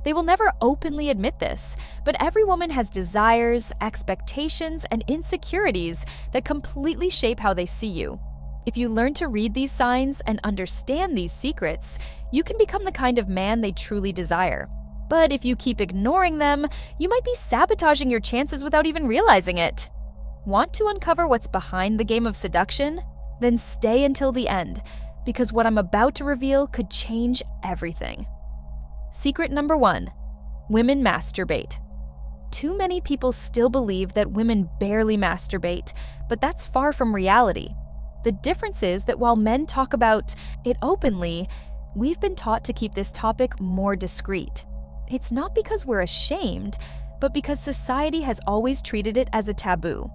They will never openly admit this, but every woman has desires, expectations, and insecurities that completely shape how they see you. If you learn to read these signs and understand these secrets, you can become the kind of man they truly desire. But if you keep ignoring them, you might be sabotaging your chances without even realizing it. Want to uncover what's behind the game of seduction? Then stay until the end, because what I'm about to reveal could change everything. Secret number 1: women masturbate. Too many people still believe that women barely masturbate, but that's far from reality. The difference is that while men talk about it openly, we've been taught to keep this topic more discreet. It's not because we're ashamed, but because society has always treated it as a taboo.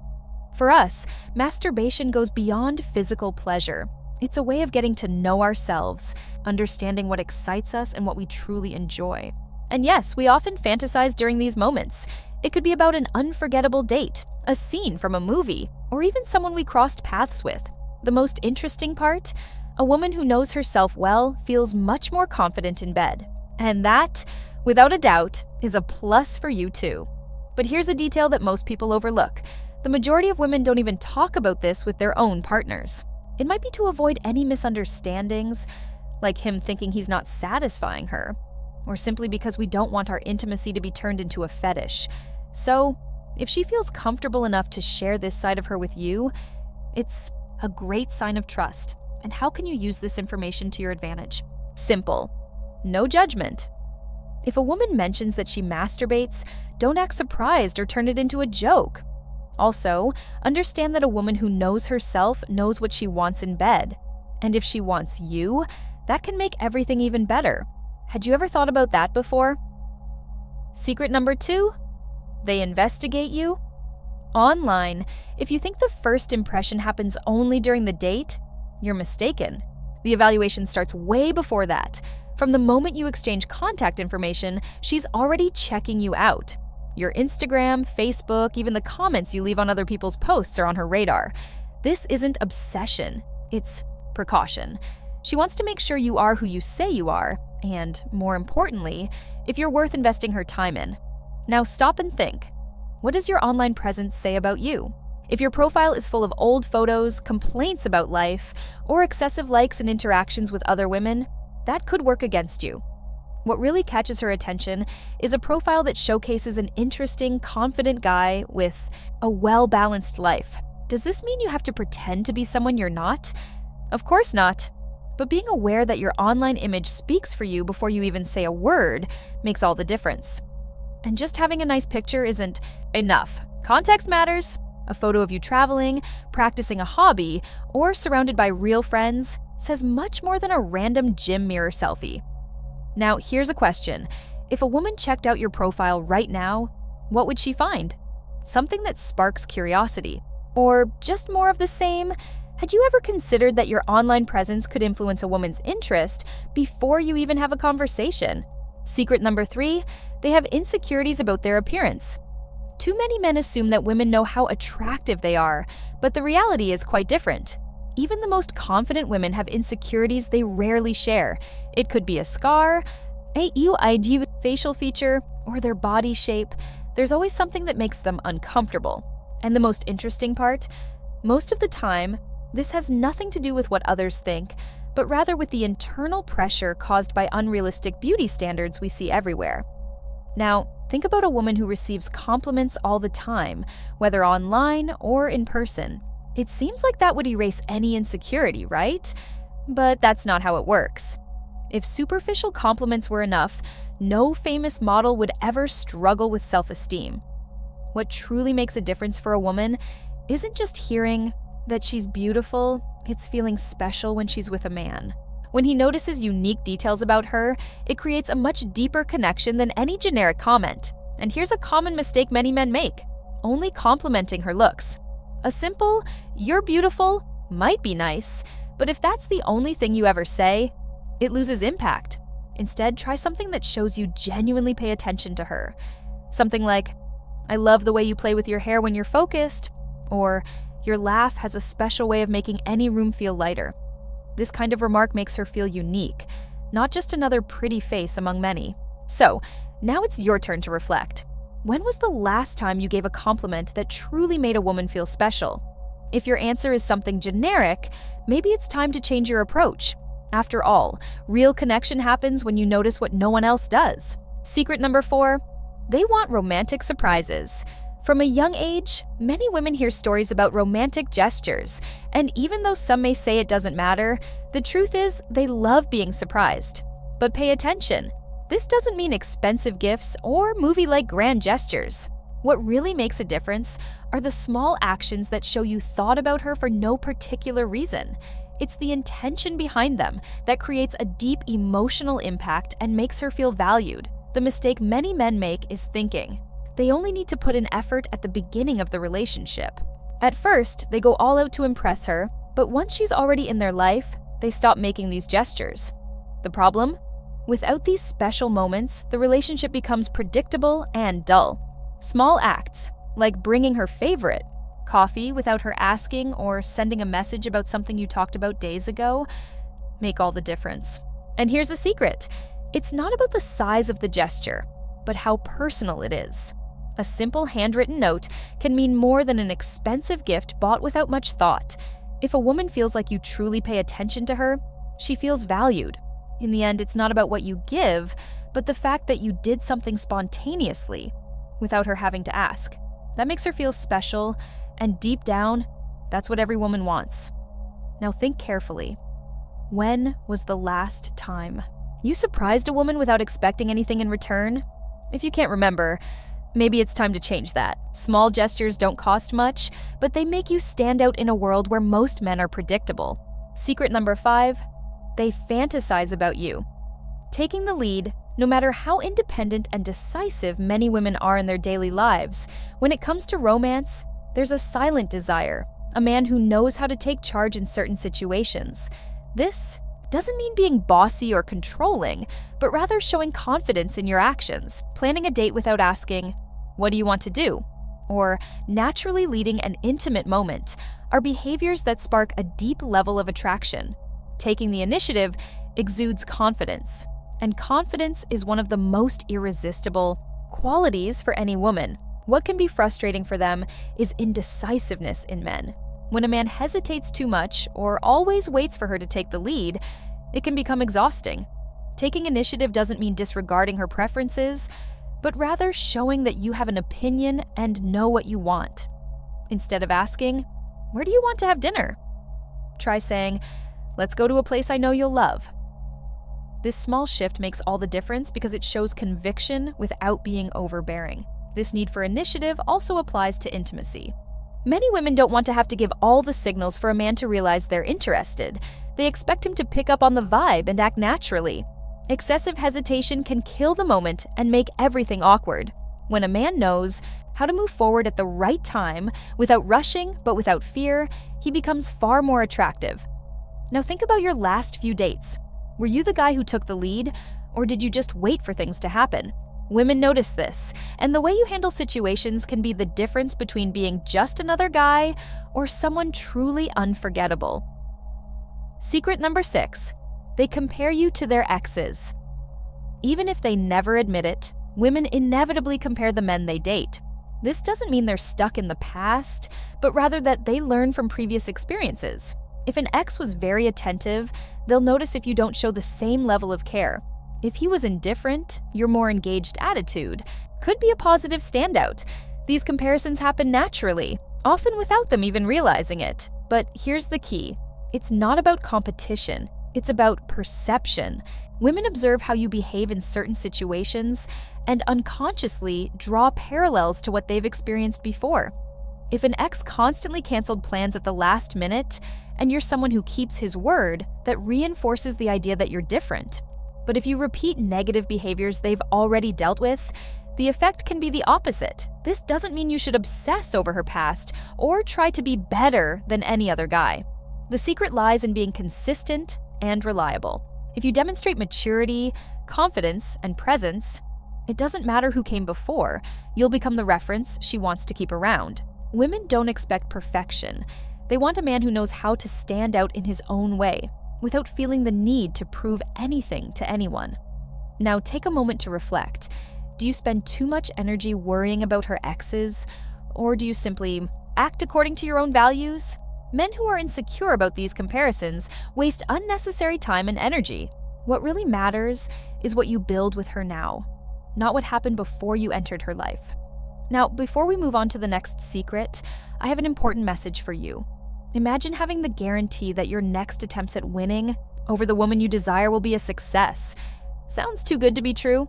For us, masturbation goes beyond physical pleasure. It's a way of getting to know ourselves, understanding what excites us and what we truly enjoy. And yes, we often fantasize during these moments. It could be about an unforgettable date, a scene from a movie, or even someone we crossed paths with. The most interesting part? A woman who knows herself well feels much more confident in bed. And that, without a doubt, is a plus for you too. But here's a detail that most people overlook. The majority of women don't even talk about this with their own partners. It might be to avoid any misunderstandings, like him thinking he's not satisfying her, or simply because we don't want our intimacy to be turned into a fetish. So, if she feels comfortable enough to share this side of her with you, it's a great sign of trust. And how can you use this information to your advantage? Simple. No judgment. If a woman mentions that she masturbates, don't act surprised or turn it into a joke. Also, understand that a woman who knows herself knows what she wants in bed. And if she wants you, that can make everything even better. Had you ever thought about that before? Secret number 2: they investigate you. Online, if you think the first impression happens only during the date, you're mistaken. The evaluation starts way before that. From the moment you exchange contact information, she's already checking you out. Your Instagram, Facebook, even the comments you leave on other people's posts are on her radar. This isn't obsession, it's precaution. She wants to make sure you are who you say you are, and, more importantly, if you're worth investing her time in. Now stop and think. What does your online presence say about you? If your profile is full of old photos, complaints about life, or excessive likes and interactions with other women, that could work against you. What really catches her attention is a profile that showcases an interesting, confident guy with a well-balanced life. Does this mean you have to pretend to be someone you're not? Of course not. But being aware that your online image speaks for you before you even say a word makes all the difference. And just having a nice picture isn't enough. Context matters. A photo of you traveling, practicing a hobby, or surrounded by real friends says much more than a random gym mirror selfie. Now, here's a question. If a woman checked out your profile right now, what would she find? Something that sparks curiosity. Or just more of the same? Had you ever considered that your online presence could influence a woman's interest before you even have a conversation? Secret number 3, they have insecurities about their appearance. Too many men assume that women know how attractive they are, but the reality is quite different. Even the most confident women have insecurities they rarely share. It could be a scar, a EUID facial feature, or their body shape. There's always something that makes them uncomfortable. And the most interesting part? Most of the time, this has nothing to do with what others think, but rather with the internal pressure caused by unrealistic beauty standards we see everywhere. Now, think about a woman who receives compliments all the time, whether online or in person. It seems like that would erase any insecurity, right? But that's not how it works. If superficial compliments were enough, no famous model would ever struggle with self-esteem. What truly makes a difference for a woman isn't just hearing that she's beautiful, it's feeling special when she's with a man. When he notices unique details about her, it creates a much deeper connection than any generic comment. And here's a common mistake many men make: only complimenting her looks. A simple, "you're beautiful," might be nice, but if that's the only thing you ever say, it loses impact. Instead, try something that shows you genuinely pay attention to her. Something like, "I love the way you play with your hair when you're focused," or "your laugh has a special way of making any room feel lighter." This kind of remark makes her feel unique, not just another pretty face among many. So, Now it's your turn to reflect. When was the last time you gave a compliment that truly made a woman feel special? If your answer is something generic, maybe it's time to change your approach. After all, real connection happens when you notice what no one else does. Secret number 4, they want romantic surprises. From a young age, many women hear stories about romantic gestures, and even though some may say it doesn't matter, the truth is they love being surprised. But pay attention. This doesn't mean expensive gifts or movie-like grand gestures. What really makes a difference are the small actions that show you thought about her for no particular reason. It's the intention behind them that creates a deep emotional impact and makes her feel valued. The mistake many men make is thinking they only need to put in effort at the beginning of the relationship. At first, they go all out to impress her, but once she's already in their life, they stop making these gestures. The problem? Without these special moments, the relationship becomes predictable and dull. Small acts, like bringing her favorite, coffee without her asking or sending a message about something you talked about days ago, make all the difference. And here's a secret. It's not about the size of the gesture, but how personal it is. A simple handwritten note can mean more than an expensive gift bought without much thought. If a woman feels like you truly pay attention to her, she feels valued. In the end, it's not about what you give, but the fact that you did something spontaneously, without her having to ask. That makes her feel special, and deep down, that's what every woman wants. Now think carefully. When was the last time you surprised a woman without expecting anything in return? If you can't remember, maybe it's time to change that. Small gestures don't cost much, but they make you stand out in a world where most men are predictable. Secret number 5, they fantasize about you. Taking the lead, no matter how independent and decisive many women are in their daily lives, when it comes to romance, there's a silent desire, a man who knows how to take charge in certain situations. This doesn't mean being bossy or controlling, but rather showing confidence in your actions, planning a date without asking, "What do you want to do?" or naturally leading an intimate moment are behaviors that spark a deep level of attraction. Taking the initiative exudes confidence, and confidence is one of the most irresistible qualities for any woman. What can be frustrating for them is indecisiveness in men. When a man hesitates too much or always waits for her to take the lead, it can become exhausting. Taking initiative doesn't mean disregarding her preferences, but rather showing that you have an opinion and know what you want. Instead of asking, "Where do you want to have dinner?" try saying, "Let's go to a place I know you'll love." This small shift makes all the difference because it shows conviction without being overbearing. This need for initiative also applies to intimacy. Many women don't want to have to give all the signals for a man to realize they're interested. They expect him to pick up on the vibe and act naturally. Excessive hesitation can kill the moment and make everything awkward. When a man knows how to move forward at the right time, without rushing but without fear, he becomes far more attractive. Now think about your last few dates. Were you the guy who took the lead, or did you just wait for things to happen? Women notice this, and the way you handle situations can be the difference between being just another guy or someone truly unforgettable. Secret number 6, they compare you to their exes. Even if they never admit it, women inevitably compare the men they date. This doesn't mean they're stuck in the past, but rather that they learn from previous experiences. If an ex was very attentive, they'll notice if you don't show the same level of care. If he was indifferent, your more engaged attitude could be a positive standout. These comparisons happen naturally, often without them even realizing it. But here's the key. It's not about competition. It's about perception. Women observe how you behave in certain situations and unconsciously draw parallels to what they've experienced before. If an ex constantly canceled plans at the last minute, and you're someone who keeps his word, that reinforces the idea that you're different. But if you repeat negative behaviors they've already dealt with, the effect can be the opposite. This doesn't mean you should obsess over her past or try to be better than any other guy. The secret lies in being consistent and reliable. If you demonstrate maturity, confidence, and presence, it doesn't matter who came before, you'll become the reference she wants to keep around. Women don't expect perfection. They want a man who knows how to stand out in his own way, without feeling the need to prove anything to anyone. Now take a moment to reflect. Do you spend too much energy worrying about her exes? Or do you simply act according to your own values? Men who are insecure about these comparisons waste unnecessary time and energy. What really matters is what you build with her now, not what happened before you entered her life. Now, before we move on to the next secret, I have an important message for you. Imagine having the guarantee that your next attempts at winning over the woman you desire will be a success. Sounds too good to be true?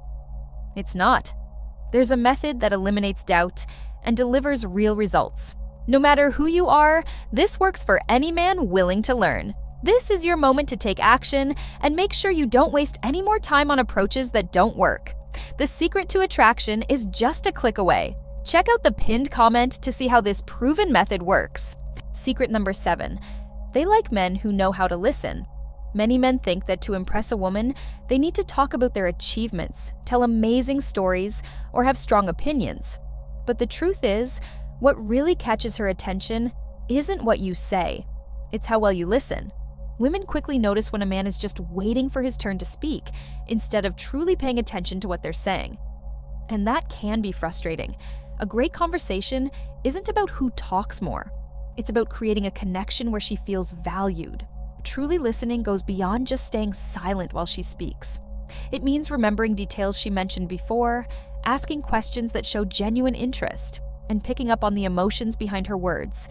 It's not. There's a method that eliminates doubt and delivers real results. No matter who you are, this works for any man willing to learn. This is your moment to take action and make sure you don't waste any more time on approaches that don't work. The secret to attraction is just a click away. Check out the pinned comment to see how this proven method works. Secret number 7. They like men who know how to listen. Many men think that to impress a woman, they need to talk about their achievements, tell amazing stories, or have strong opinions. But the truth is, what really catches her attention isn't what you say, it's how well you listen. Women quickly notice when a man is just waiting for his turn to speak, instead of truly paying attention to what they're saying. And that can be frustrating. A great conversation isn't about who talks more. It's about creating a connection where she feels valued. Truly listening goes beyond just staying silent while she speaks. It means remembering details she mentioned before, asking questions that show genuine interest, and picking up on the emotions behind her words.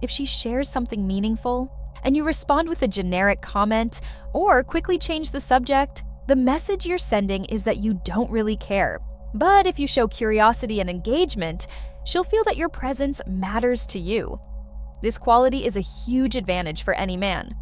If she shares something meaningful, and you respond with a generic comment or quickly change the subject, the message you're sending is that you don't really care. But if you show curiosity and engagement, she'll feel that your presence matters to you. This quality is a huge advantage for any man.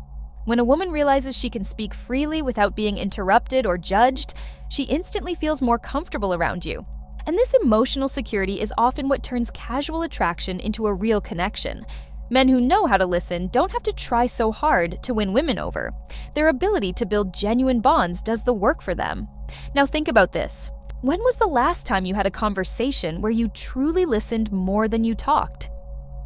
When a woman realizes she can speak freely without being interrupted or judged, she instantly feels more comfortable around you. And this emotional security is often what turns casual attraction into a real connection. Men who know how to listen don't have to try so hard to win women over. Their ability to build genuine bonds does the work for them. Now think about this. When was the last time you had a conversation where you truly listened more than you talked?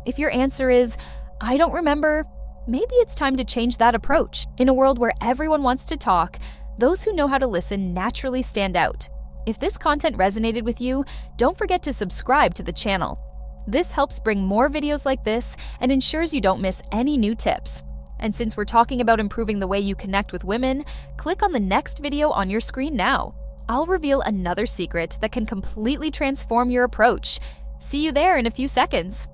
If your answer is, I don't remember, maybe it's time to change that approach. In a world where everyone wants to talk, those who know how to listen naturally stand out. If this content resonated with you, don't forget to subscribe to the channel. This helps bring more videos like this and ensures you don't miss any new tips. And since we're talking about improving the way you connect with women, click on the next video on your screen now. I'll reveal another secret that can completely transform your approach. See you there in a few seconds.